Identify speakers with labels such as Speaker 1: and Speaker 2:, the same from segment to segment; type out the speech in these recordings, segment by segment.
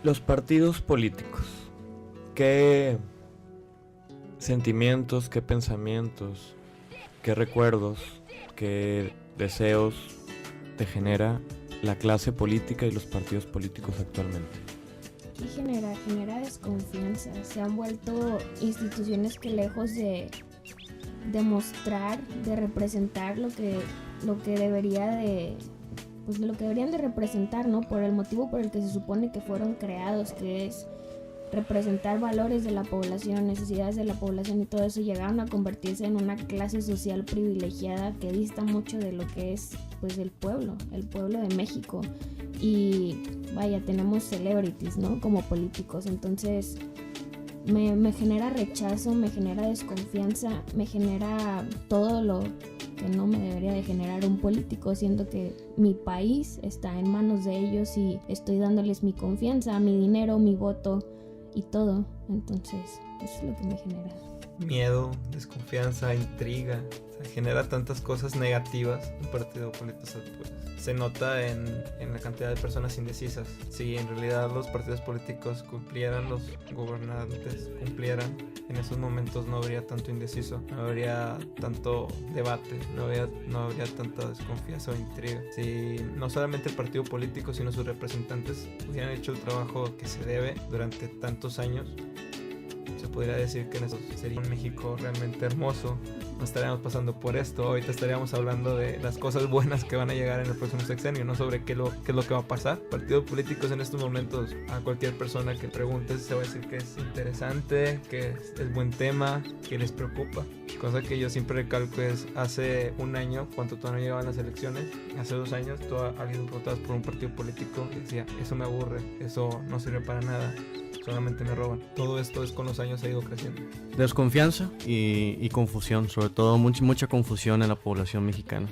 Speaker 1: Los partidos políticos. ¿Qué sentimientos, qué pensamientos, qué recuerdos, qué deseos te genera la clase política y los partidos políticos actualmente?
Speaker 2: Y genera desconfianza. Se han vuelto instituciones que lejos de demostrar, de representar lo que debería de, pues lo que deberían de representar, ¿no? Por el motivo por el que se supone que fueron creados, que es representar valores de la población, necesidades de la población y todo eso, llegaron a convertirse en una clase social privilegiada que dista mucho de lo que es, pues, el pueblo de México. Y vaya, tenemos celebrities, ¿no? Como políticos. Entonces me genera rechazo, me genera desconfianza, me genera todo lo que no me debería de generar un político, siendo que mi país está en manos de ellos y estoy dándoles mi confianza, mi dinero, mi voto y todo. Entonces eso es lo que me genera
Speaker 3: miedo, desconfianza, intriga. O sea, genera tantas cosas negativas un partido político. Pues, se nota en la cantidad de personas indecisas. Si en realidad los partidos políticos cumplieran, los gobernantes cumplieran, en esos momentos no habría tanto indeciso, no habría tanto debate, no habría tanta desconfianza o intriga. Si no solamente el partido político, sino sus representantes hubieran hecho el trabajo que se debe durante tantos años, se podría decir que eso sería un México realmente hermoso. No estaríamos pasando por esto. Ahorita estaríamos hablando de las cosas buenas que van a llegar en el próximo sexenio, no sobre qué es lo que va a pasar. Partidos políticos en estos momentos, a cualquier persona que preguntes se va a decir que es interesante, que es buen tema, que les preocupa. Cosa que yo siempre recalco es, hace un año, cuando todavía no llegaban las elecciones, hace 2 años, alguien votaba por un partido político y decía, eso me aburre, eso no sirve para nada, solamente me roban. Todo esto es con los años ha ido creciendo.
Speaker 4: Desconfianza y confusión, sobre todo mucha confusión en la población mexicana.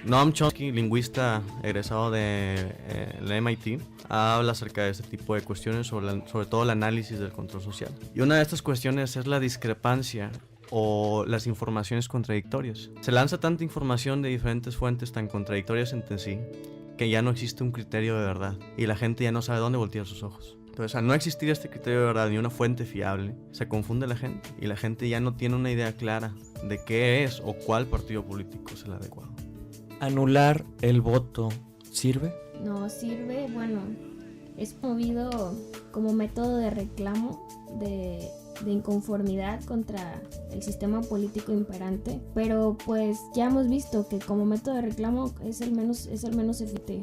Speaker 4: Noam Chomsky, lingüista egresado de la MIT, habla acerca de este tipo de cuestiones, sobre todo el análisis del control social. Y una de estas cuestiones es la discrepancia o las informaciones contradictorias. Se lanza tanta información de diferentes fuentes tan contradictorias entre sí que ya no existe un criterio de verdad y la gente ya no sabe dónde voltear sus ojos. Entonces, al no existir este criterio de verdad ni una fuente fiable, se confunde la gente y la gente ya no tiene una idea clara de qué es o cuál partido político es el adecuado.
Speaker 1: ¿Anular el voto sirve?
Speaker 2: No sirve, bueno, es movido como método de reclamo, de inconformidad contra el sistema político imperante, pero pues ya hemos visto que como método de reclamo es el menos efectivo.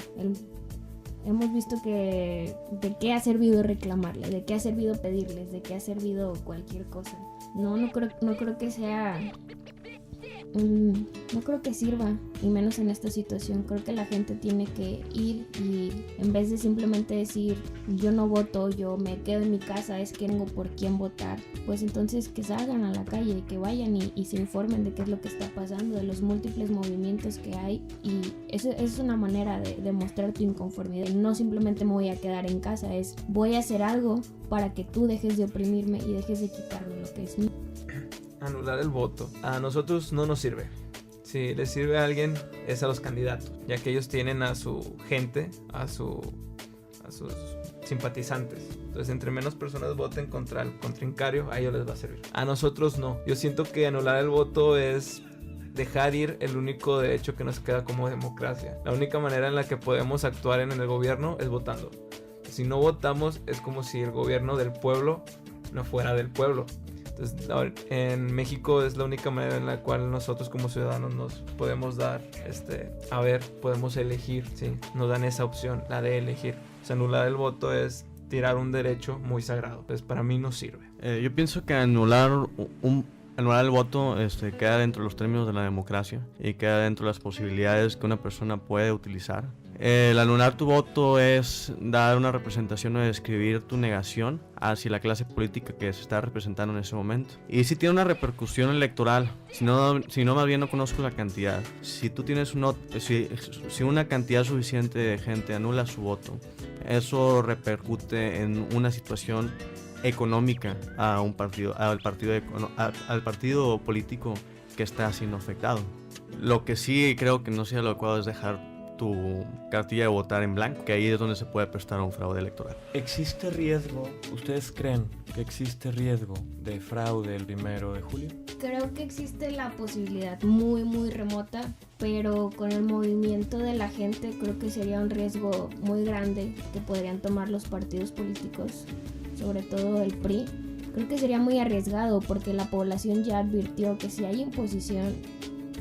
Speaker 2: Hemos visto que de qué ha servido reclamarle, de qué ha servido pedirles, de qué ha servido cualquier cosa. No creo que sea no creo que sirva, y menos en esta situación. Creo que la gente tiene que ir y en vez de simplemente decir yo no voto, yo me quedo en mi casa, es que tengo por quién votar, pues entonces que salgan a la calle, que vayan y se informen de qué es lo que está pasando, de los múltiples movimientos que hay, y eso es una manera de demostrar tu inconformidad. No simplemente me voy a quedar en casa, es voy a hacer algo para que tú dejes de oprimirme y dejes de quitarme lo que es mío.
Speaker 3: Anular el voto a nosotros no nos sirve. Si les sirve a alguien es a los candidatos, ya que ellos tienen a su gente, a sus simpatizantes. Entonces, entre menos personas voten contra el contrincario, a ellos les va a servir. A nosotros no. Yo siento que anular el voto es dejar ir el único derecho que nos queda como democracia. La única manera en la que podemos actuar en el gobierno es votando. Si no votamos, es como si el gobierno del pueblo no fuera del pueblo. Entonces, en México es la única manera en la cual nosotros como ciudadanos nos podemos dar, podemos elegir, ¿sí? Nos dan esa opción, la de elegir. O sea, anular el voto es tirar un derecho muy sagrado. Entonces, para mí no sirve.
Speaker 4: Yo pienso que anular el voto queda dentro de los términos de la democracia y queda dentro de las posibilidades que una persona puede utilizar. El anular tu voto es dar una representación o describir tu negación hacia la clase política que se está representando en ese momento. Y si tiene una repercusión electoral, si no más bien no conozco la cantidad. Si tú tienes si una cantidad suficiente de gente anula su voto, eso repercute en una situación económica al partido político que está siendo afectado. Lo que sí creo que no sea lo adecuado es dejar tu cartilla de votar en blanco, que ahí es donde se puede prestar a un fraude electoral.
Speaker 1: ¿Existe riesgo? ¿Ustedes creen que existe riesgo de fraude el 1 de julio?
Speaker 2: Creo que existe la posibilidad muy muy remota, pero con el movimiento de la gente creo que sería un riesgo muy grande que podrían tomar los partidos políticos, sobre todo el PRI. Creo que sería muy arriesgado porque la población ya advirtió que si hay imposición,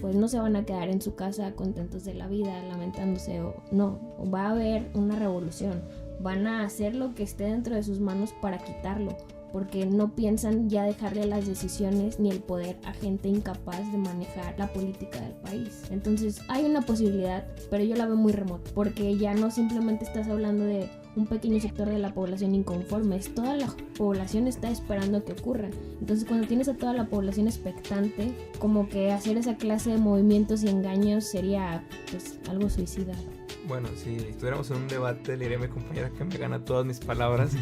Speaker 2: pues no se van a quedar en su casa contentos de la vida, lamentándose, o no, va a haber una revolución, van a hacer lo que esté dentro de sus manos para quitarlo, porque no piensan ya dejarle las decisiones ni el poder a gente incapaz de manejar la política del país. Entonces hay una posibilidad, pero yo la veo muy remota, porque ya no simplemente estás hablando de un pequeño sector de la población inconforme, es toda la población está esperando que ocurra. Entonces cuando tienes a toda la población expectante, como que hacer esa clase de movimientos y engaños sería pues algo suicida.
Speaker 3: Bueno, si estuviéramos en un debate, le diría a mi compañera que me gana todas mis palabras,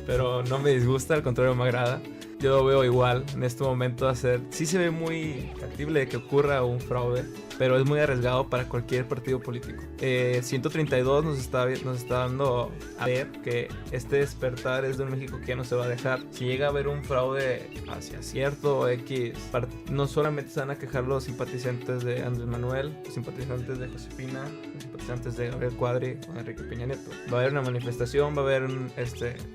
Speaker 3: pero no me disgusta, al contrario me agrada. Yo lo veo igual en este momento hacer, sí se ve muy factible de que ocurra un fraude, pero es muy arriesgado para cualquier partido político. 132 nos está dando a ver que este despertar es de un México que ya no se va a dejar. Si llega a haber un fraude hacia cierto X, no solamente se van a quejar los simpatizantes de Andrés Manuel, los simpatizantes de Josefina, los simpatizantes de Gabriel Cuadri o Enrique Peña Nieto. Va a haber una manifestación, va a haber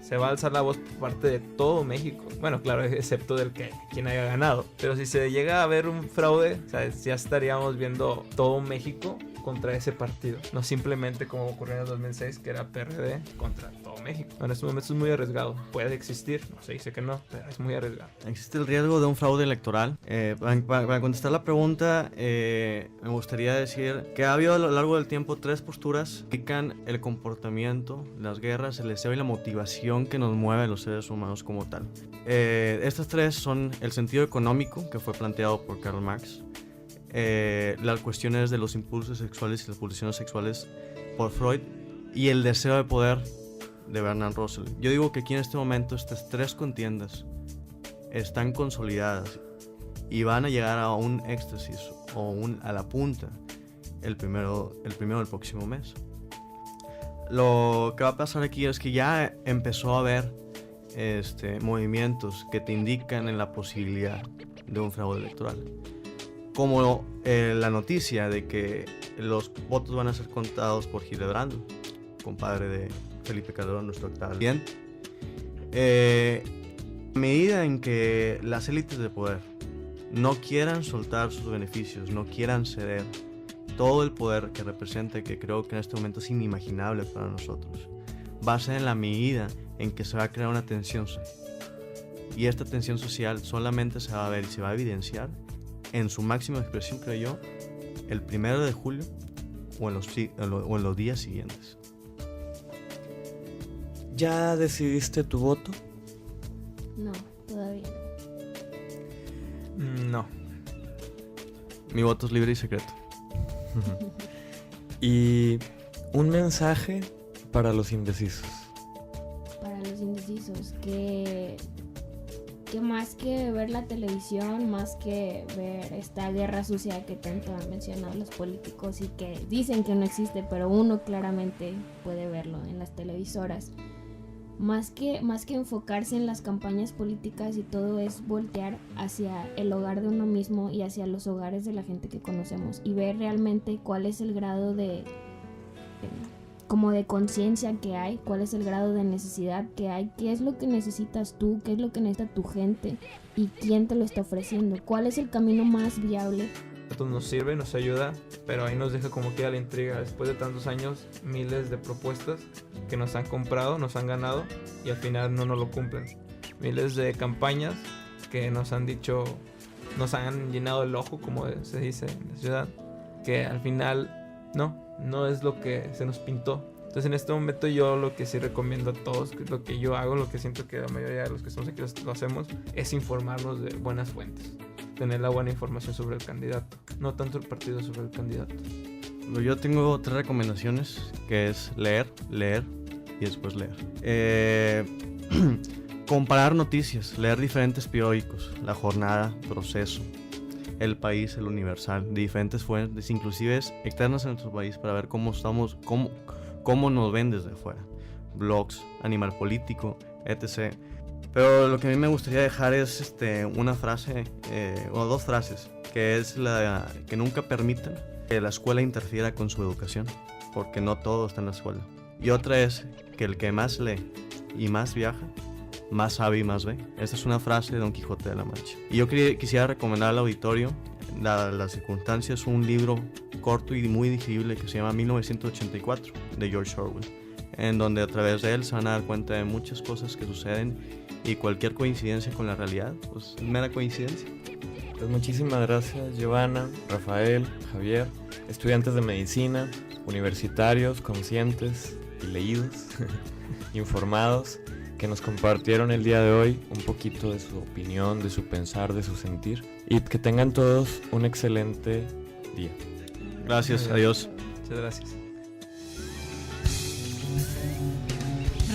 Speaker 3: se va a alzar la voz por parte de todo México. Bueno, claro, excepto del que quien haya ganado. Pero si se llega a ver un fraude, ¿sabes? Ya estaríamos viendo todo México contra ese partido, no simplemente como ocurrió en el 2006 que era PRD contra todo México. En estos momentos es muy arriesgado, puede existir, no se dice que no, pero es muy arriesgado.
Speaker 4: Existe el riesgo de un fraude electoral. Para contestar la pregunta, me gustaría decir que ha habido a lo largo del tiempo 3 posturas que indican el comportamiento, las guerras, el deseo y la motivación que nos mueve a los seres humanos como tal. Estas 3 son el sentido económico, que fue planteado por Karl Marx, las cuestiones de los impulsos sexuales y las pulsiones sexuales por Freud, y el deseo de poder de Bertrand Russell. Yo digo que aquí en este momento estas 3 contiendas están consolidadas y van a llegar a un éxtasis o a la punta el primero del próximo mes. Lo que va a pasar aquí es que ya empezó a haber movimientos que te indican en la posibilidad de un fraude electoral, como la noticia de que los votos van a ser contados por Hildebrando, compadre de Felipe Calderón, nuestro actual presidente. A medida en que las élites de poder no quieran soltar sus beneficios, no quieran ceder todo el poder que representa, que creo que en este momento es inimaginable para nosotros, va a ser en la medida en que se va a crear una tensión social. Y esta tensión social solamente se va a ver y se va a evidenciar en su máxima expresión, creo yo, el 1 de julio o en los días siguientes.
Speaker 1: ¿Ya decidiste tu voto?
Speaker 2: No, todavía
Speaker 3: No.
Speaker 4: Mi voto es libre y secreto.
Speaker 1: Y un mensaje para los indecisos.
Speaker 2: Para los indecisos, que más que ver la televisión, más que ver esta guerra sucia que tanto han mencionado los políticos y que dicen que no existe, pero uno claramente puede verlo en las televisoras, más que enfocarse en las campañas políticas y todo, es voltear hacia el hogar de uno mismo y hacia los hogares de la gente que conocemos y ver realmente cuál es el grado de conciencia que hay, cuál es el grado de necesidad que hay, qué es lo que necesitas tú, qué es lo que necesita tu gente y quién te lo está ofreciendo, cuál es el camino más viable.
Speaker 3: Esto nos sirve, nos ayuda, pero ahí nos deja como queda la intriga. Después de tantos años, miles de propuestas que nos han comprado, nos han ganado y al final no nos lo cumplen. Miles de campañas que nos han dicho, nos han llenado el ojo, como se dice en la ciudad, que al final no es lo que se nos pintó. Entonces en este momento yo lo que sí recomiendo a todos, que es lo que yo hago, lo que siento que la mayoría de los que estamos aquí lo hacemos, es informarnos de buenas fuentes, tener la buena información sobre el candidato, no tanto el partido, sobre el candidato.
Speaker 4: Yo tengo 3 recomendaciones, que es leer y después leer. Comparar noticias, leer diferentes periódicos, La Jornada, Proceso, el país, el universal, de diferentes fuentes, inclusive externas en nuestro país, para ver cómo estamos, cómo nos ven desde fuera. Blogs, Animal Político, etc. Pero lo que a mí me gustaría dejar es una frase, o dos frases, que es la que nunca permitan que la escuela interfiera con su educación, porque no todo está en la escuela. Y otra es que el que más lee y más viaja, más sabe y más ve. Esta es una frase de Don Quijote de la Mancha. Y yo quisiera recomendar al auditorio, las circunstancias, un libro corto y muy digerible que se llama 1984, de George Orwell, en donde a través de él se van a dar cuenta de muchas cosas que suceden, y cualquier coincidencia con la realidad pues es mera coincidencia.
Speaker 1: Pues muchísimas gracias, Giovanna, Rafael, Javier, estudiantes de medicina, universitarios, conscientes y leídos, informados, que nos compartieron el día de hoy un poquito de su opinión, de su pensar, de su sentir, y que tengan todos un excelente día.
Speaker 4: Gracias, adiós.
Speaker 3: Muchas gracias.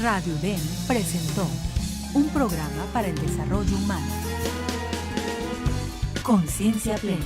Speaker 5: Radio UDEM presentó un programa para el desarrollo humano. Conciencia plena.